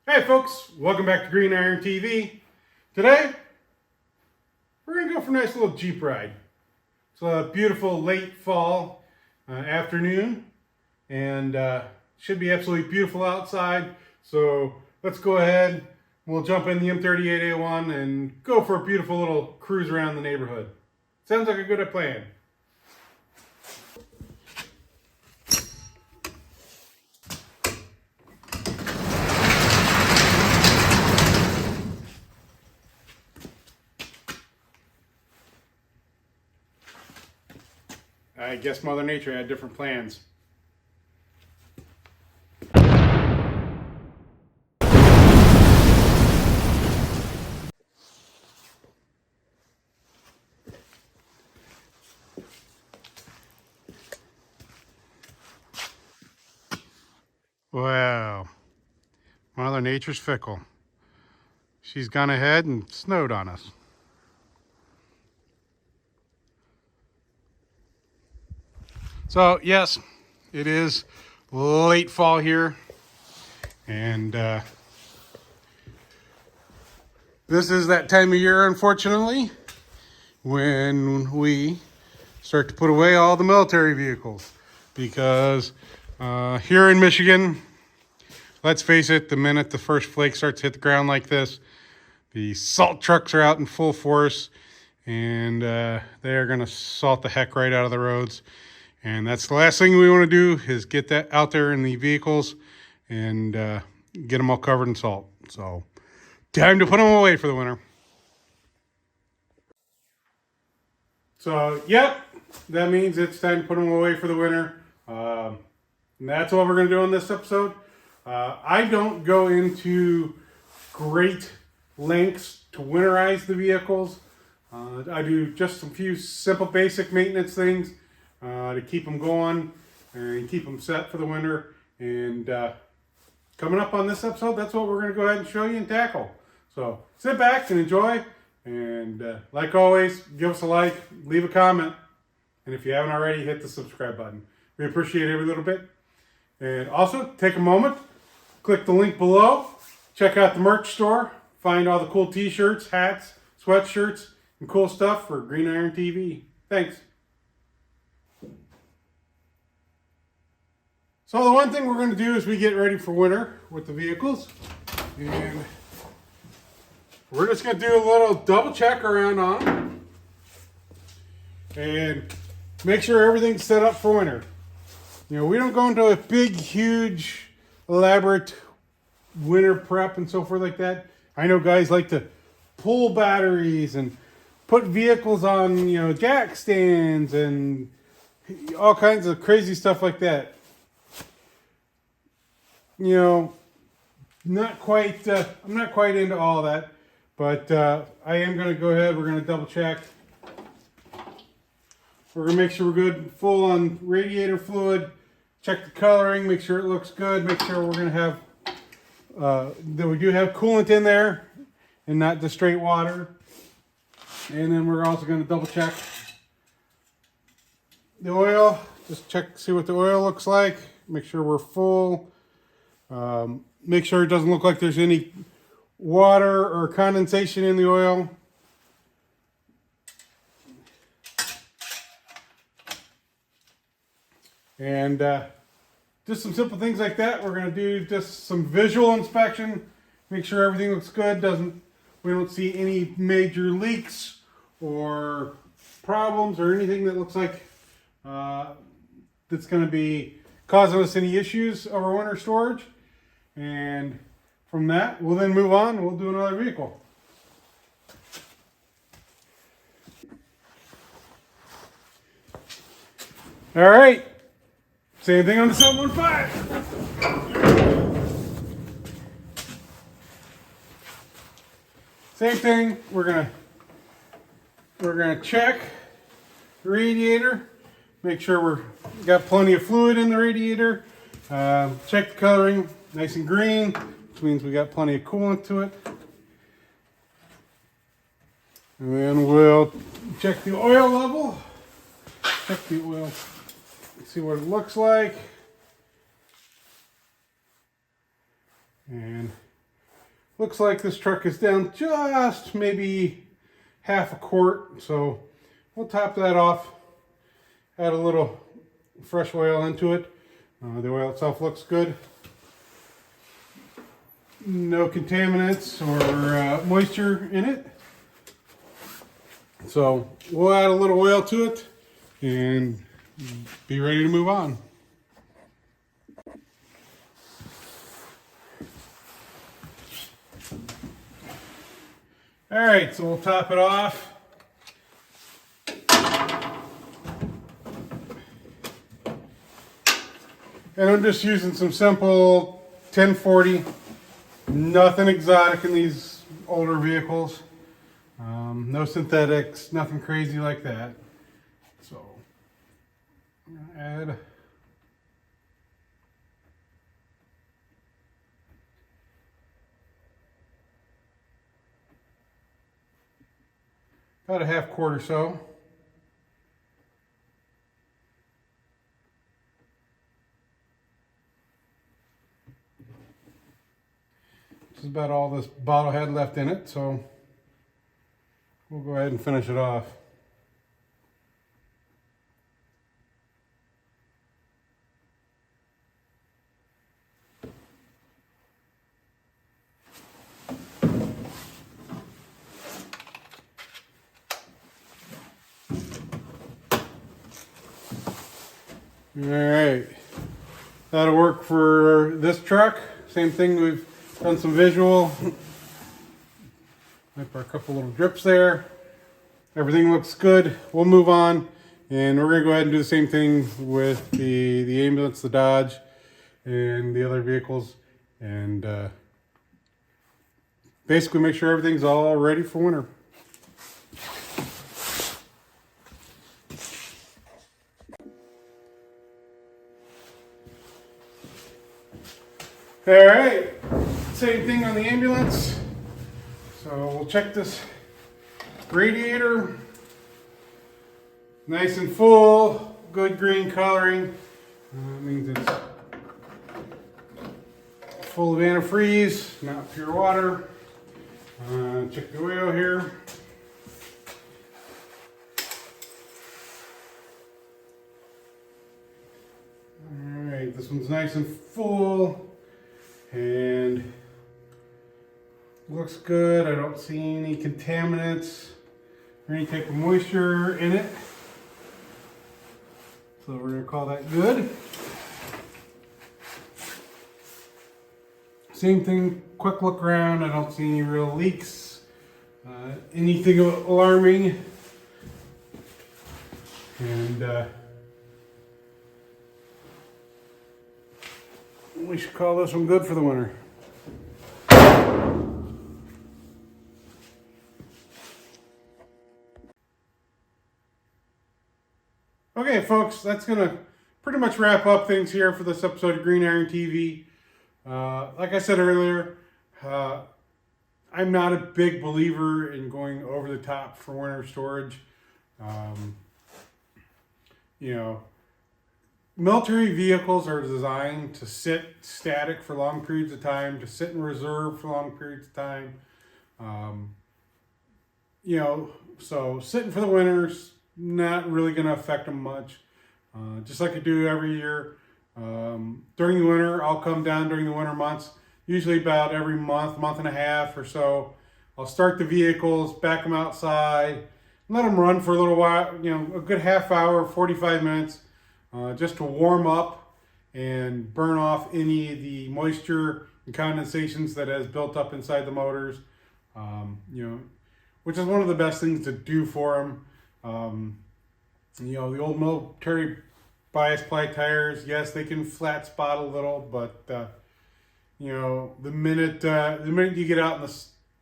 Hey folks, welcome back to Green Iron TV. Today, we're going to go for a nice little Jeep ride. It's a beautiful late fall afternoon and should be absolutely beautiful outside. So let's go ahead, we'll jump in the M38A1 and go for a beautiful little cruise around the neighborhood. Sounds like a good plan. I guess Mother Nature had different plans. Wow, Mother Nature's fickle. She's gone ahead and snowed on us. So yes, it is late fall here, and this is that time of year, unfortunately, when we start to put away all the military vehicles. Because here in Michigan, let's face it, the minute the first flake starts to hit the ground like this, the salt trucks are out in full force, and they're going to salt the heck right out of the roads. And that's the last thing we want to do, is get that out there in the vehicles and get them all covered in salt. So time to put them away for the winter. So, yep, that means it's time to put them away for the winter. And that's what we're going to do in this episode. I don't go into great lengths to winterize the vehicles. I do just a few simple basic maintenance things to keep them going and keep them set for the winter. And coming up on this episode, that's what we're going to go ahead and show you and tackle. So sit back and enjoy. And like always, give us a like, leave a comment. And if you haven't already, hit the subscribe button. We appreciate every little bit. And also, take a moment, click the link below, check out the merch store, find all the cool t-shirts, hats, sweatshirts, and cool stuff for Green Iron TV. Thanks. So the one thing we're going to do is we get ready for winter with the vehicles. And we're just going to do a little double check around on them. And make sure everything's set up for winter. You know, we don't go into a big, huge, elaborate winter prep and so forth like that. I know guys like to pull batteries and put vehicles on, you know, jack stands and all kinds of crazy stuff like that. You know, not quite. I'm not quite into all that, but I am going to go ahead. We're going to double check. We're going to make sure we're good, full on radiator fluid. Check the coloring, make sure it looks good. Make sure we're going to have that we do have coolant in there and not just straight water. And then we're also going to double check the oil. Just check, see what the oil looks like. Make sure we're full. Make sure it doesn't look like there's any water or condensation in the oil. And just some simple things like that. We're going to do just some visual inspection. Make sure everything looks good. We don't see any major leaks or problems or anything that looks like that's going to be causing us any issues over winter storage. And from that, we'll then move on. We'll do another vehicle. All right. Same thing on the 715. Same thing. We're gonna check the radiator. Make sure we got plenty of fluid in the radiator. Check the coloring, nice and green, which means we got plenty of coolant to it. And then we'll check the oil level. Check the oil. See what it looks like. And Looks like this truck is down just maybe half a quart, so we'll top that off, add a little fresh oil into it. The oil itself looks good. No contaminants or moisture in it. So we'll add a little oil to it and be ready to move on. All right, so we'll top it off. And I'm just using some simple 1040, nothing exotic in these older vehicles. No synthetics, nothing crazy like that. So I'm gonna add about a half quart or so. This is about all this bottle had left in it, so we'll go ahead and finish it off. All right, that'll work for this truck. Same thing, we've done some visual. Might put a couple little drips there. Everything looks good. We'll move on, and we're gonna go ahead and do the same thing with the ambulance, the Dodge, and the other vehicles, and basically make sure everything's all ready for winter. All right, same thing on the ambulance. So we'll check this radiator. Nice and full, good green coloring. That means it's full of antifreeze, not pure water. Check the oil here. All right, this one's nice and full. And looks good. I don't see any contaminants or any type of moisture in it. So we're gonna call that good. Same thing, quick look around. I don't see any real leaks, anything alarming. And we should call this one good for the winter. Okay, folks, that's going to pretty much wrap up things here for this episode of Green Iron TV. Like I said earlier, I'm not a big believer in going over the top for winter storage. You know, military vehicles are designed to sit static for long periods of time, to sit in reserve for long periods of time. You know, so sitting for the winter's not really going to affect them much. Just like I do every year. During the winter, I'll come down during the winter months, usually about every month, month and a half or so. I'll start the vehicles, back them outside, let them run for a little while, you know, a good half hour, 45 minutes. Just to warm up and burn off any of the moisture and condensations that has built up inside the motors. You know, which is one of the best things to do for them. You know, the old military bias ply tires, yes, they can flat spot a little, but you know, the minute you get out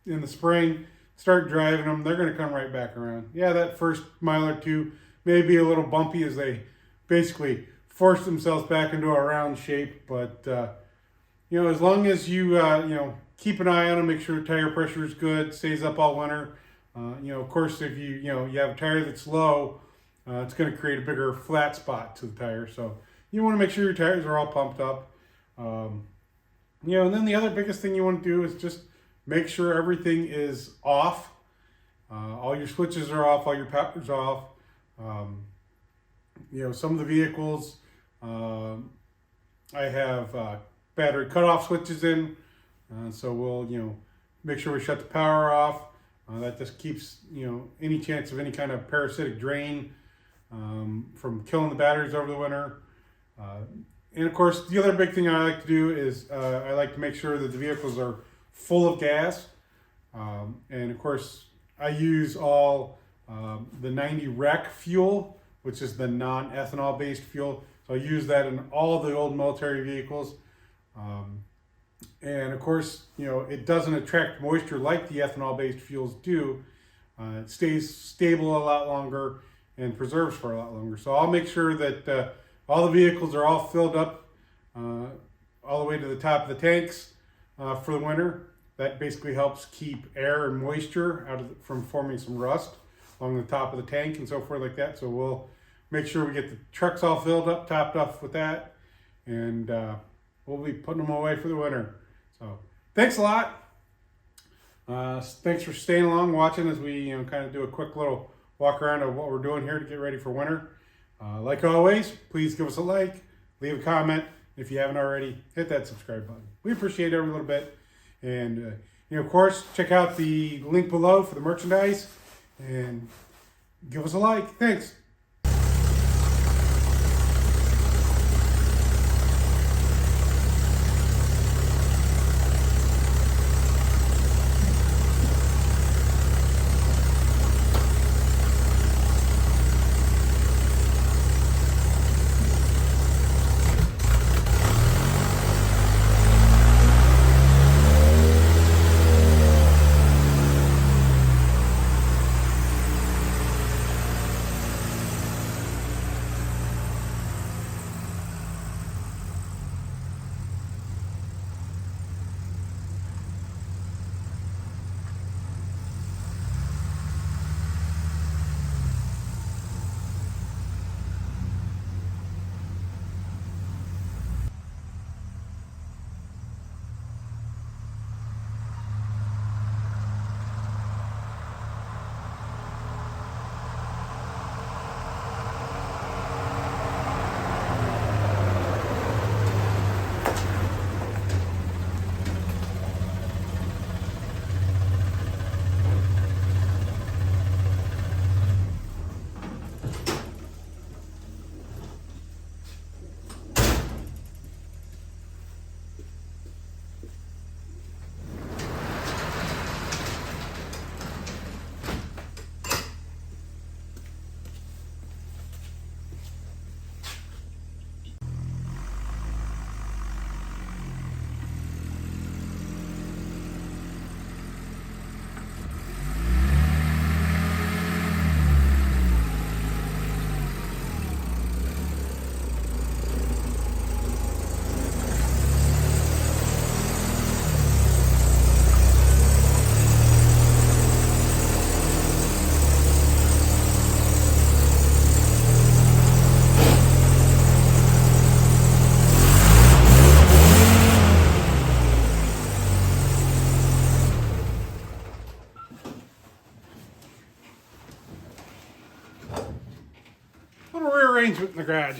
in the spring, start driving them, they're going to come right back around. Yeah, that first mile or two may be a little bumpy as they basically force themselves back into a round shape, but you know, as long as you you know, keep an eye on them, make sure the tire pressure is good, stays up all winter. You know, of course, if you have a tire that's low, it's going to create a bigger flat spot to the tire. So you want to make sure your tires are all pumped up. You know, and then the other biggest thing you want to do is just make sure everything is off. All your switches are off, all your powers off. Some of the vehicles, I have battery cutoff switches in, so we'll make sure we shut the power off. That just keeps any chance of any kind of parasitic drain from killing the batteries over the winter. And of course, the other big thing I like to do is I like to make sure that the vehicles are full of gas. And of course, I use all the 90 rec fuel, which is the non-ethanol based fuel. So I use that in all the old military vehicles. And of course, it doesn't attract moisture like the ethanol based fuels do. It stays stable a lot longer and preserves for a lot longer. So I'll make sure that all the vehicles are all filled up all the way to the top of the tanks for the winter. That basically helps keep air and moisture from forming some rust along the top of the tank and so forth like that. So we'll make sure we get the trucks all filled up, topped up with that, and we'll be putting them away for the winter. So thanks a lot. Thanks for staying along, watching as we kind of do a quick little walk around of what we're doing here to get ready for winter. Like always, please give us a like, leave a comment. If you haven't already, hit that subscribe button. We appreciate every little bit. And, of course, check out the link below for the merchandise and give us a like. Thanks. Little rearrangement in the garage.